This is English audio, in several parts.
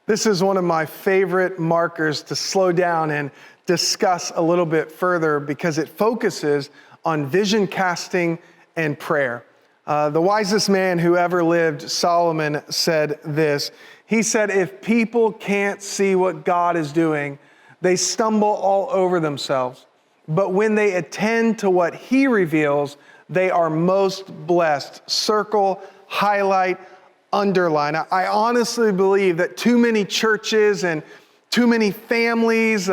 This is one of my favorite markers to slow down and discuss a little bit further because it focuses on vision casting and prayer. The wisest man who ever lived, Solomon, said this. He said, if people can't see what God is doing, they stumble all over themselves. But when they attend to what He reveals, they are most blessed. Circle, highlight, underline. I honestly believe that too many churches and too many families,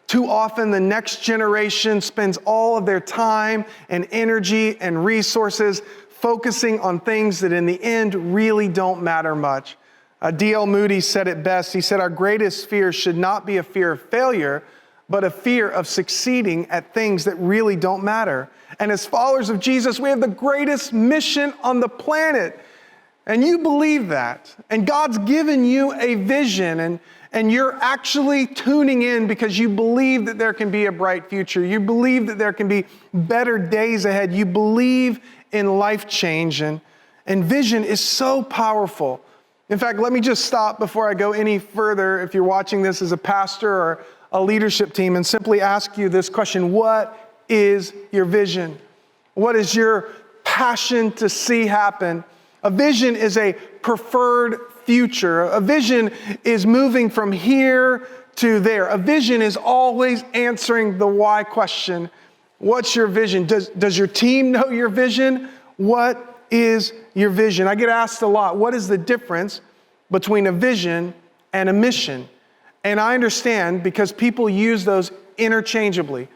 too often the next generation spends all of their time and energy and resources focusing on things that in the end really don't matter much. D.L. Moody said it best. He said, our greatest fear should not be a fear of failure, but a fear of succeeding at things that really don't matter. And as followers of Jesus, we have the greatest mission on the planet. And you believe that. And God's given you a vision, and you're actually tuning in because you believe that there can be a bright future. You believe that there can be better days ahead. You believe in life change, and vision is so powerful. In fact, let me just stop before I go any further, if you're watching this as a pastor or a leadership team, and simply ask you this question: what is your vision? What is your passion to see happen? A vision is a preferred future. A vision is moving from here to there. A vision is always answering the why question. What's your vision? Does your team know your vision? What is your vision? I get asked a lot, what is the difference between a vision and a mission? And I understand because people use those interchangeably.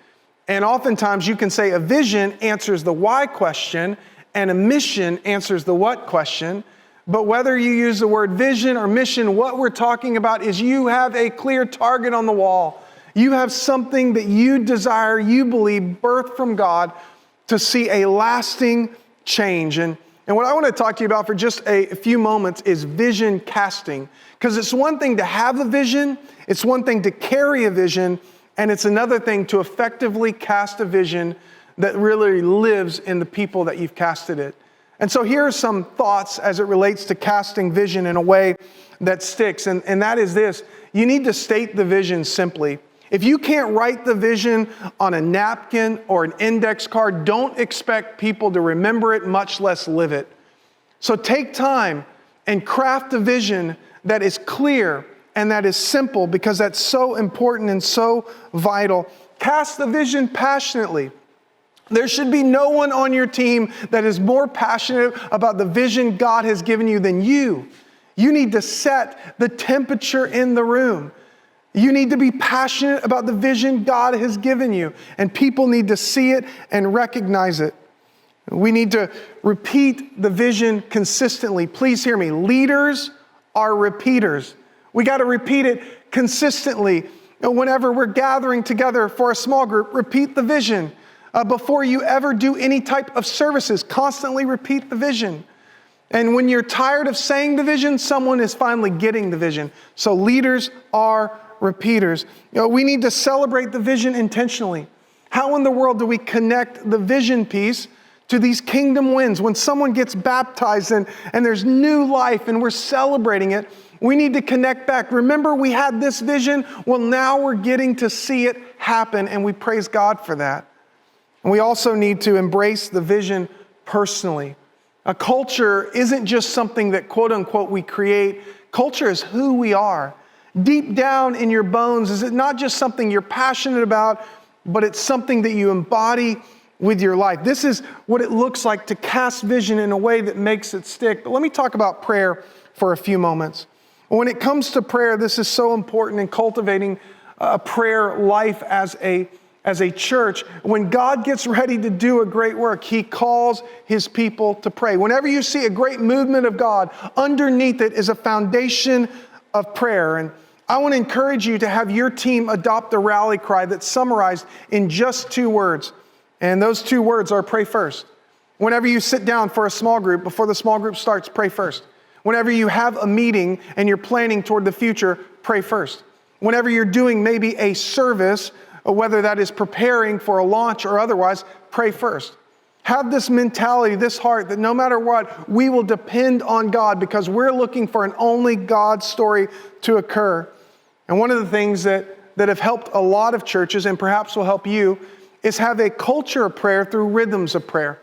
And oftentimes you can say a vision answers the why question and a mission answers the what question. But whether you use the word vision or mission, what we're talking about is you have a clear target on the wall. You have something that you desire, you believe, birthed from God to see a lasting change. And what I want to talk to you about for just a few moments is vision casting. Because it's one thing to have a vision, it's one thing to carry a vision, and it's another thing to effectively cast a vision that really lives in the people that you've casted it. And so here are some thoughts as it relates to casting vision in a way that sticks. And that is this: you need to state the vision simply. If you can't write the vision on a napkin or an index card, don't expect people to remember it, much less live it. So take time and craft a vision that is clear and that is simple, because that's so important and so vital. Cast the vision passionately. There should be no one on your team that is more passionate about the vision God has given you than you. You need to set the temperature in the room. You need to be passionate about the vision God has given you, and people need to see it and recognize it. We need to repeat the vision consistently. Please hear me. Leaders are repeaters. We got to repeat it consistently. Whenever we're gathering together for a small group, repeat the vision. Before you ever do any type of services, constantly repeat the vision. And when you're tired of saying the vision, someone is finally getting the vision. So leaders are repeaters. We need to celebrate the vision intentionally. How in the world do we connect the vision piece to these kingdom wins? When someone gets baptized and there's new life and we're celebrating it, we need to connect back. Remember, we had this vision. Well, now we're getting to see it happen, and we praise God for that. And we also need to embrace the vision personally. A culture isn't just something that, quote unquote, we create. Culture is who we are. Deep down in your bones, is it not just something you're passionate about, but it's something that you embody with your life. This is what it looks like to cast vision in a way that makes it stick. But let me talk about prayer for a few moments. When it comes to prayer, this is so important in cultivating a prayer life as a church. When God gets ready to do a great work, He calls His people to pray. Whenever you see a great movement of God, underneath it is a foundation of prayer. And I want to encourage you to have your team adopt a rally cry that's summarized in just 2 words. And those 2 words are pray first. Whenever you sit down for a small group, before the small group starts, pray first. Whenever you have a meeting and you're planning toward the future, pray first. Whenever you're doing maybe a service, whether that is preparing for a launch or otherwise, pray first. Have this mentality, this heart, that no matter what, we will depend on God because we're looking for an only God story to occur. And one of the things that have helped a lot of churches, and perhaps will help you, is have a culture of prayer through rhythms of prayer.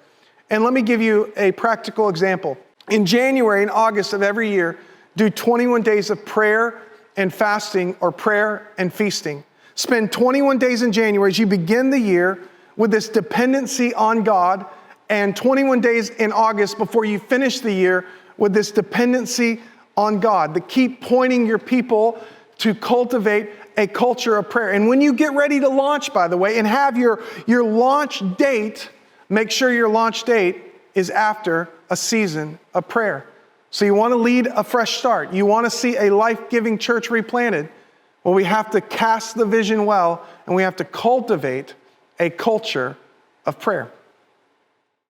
And let me give you a practical example. In January and August of every year, do 21 days of prayer and fasting, or prayer and feasting. Spend 21 days in January as you begin the year with this dependency on God, and 21 days in August before you finish the year with this dependency on God, to keep pointing your people to cultivate a culture of prayer. And when you get ready to launch, by the way, and have your launch date, make sure your launch date is after a season of prayer. So you want to lead a fresh start. You want to see a life-giving church replanted. Well, we have to cast the vision well, and we have to cultivate a culture of prayer.